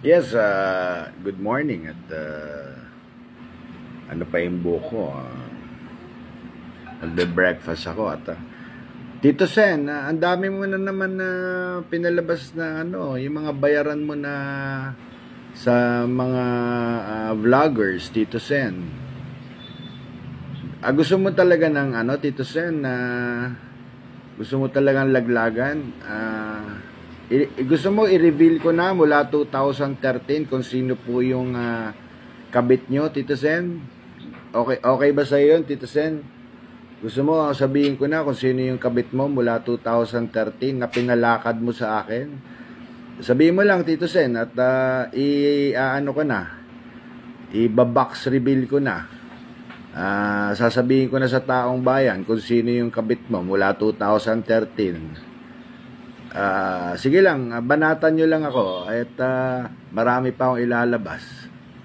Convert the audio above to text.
Yes, good morning at ano pa yung buhok ko. Nagbe-breakfast ako at Tito Sen, ang dami mo na naman na pinalabas na yung mga bayaran mo na sa mga vloggers, Tito Sen. Gusto mo talaga ng Tito Sen, gusto mo talagang laglagan? Gusto mo i-reveal ko na mula 2013 kung sino po yung kabit nyo, Tito Sen? Okay ba sa iyo yun, Tito Sen? Gusto mo sabihin ko na kung sino yung kabit mo mula 2013 na pinalakad mo sa akin? Sabihin mo lang, Tito Sen, at ano ko na, i-box reveal ko na. Sasabihin ko na sa taong bayan kung sino yung kabit mo mula 2013. Sige lang, banatan nyo lang ako at marami pa akong ilalabas.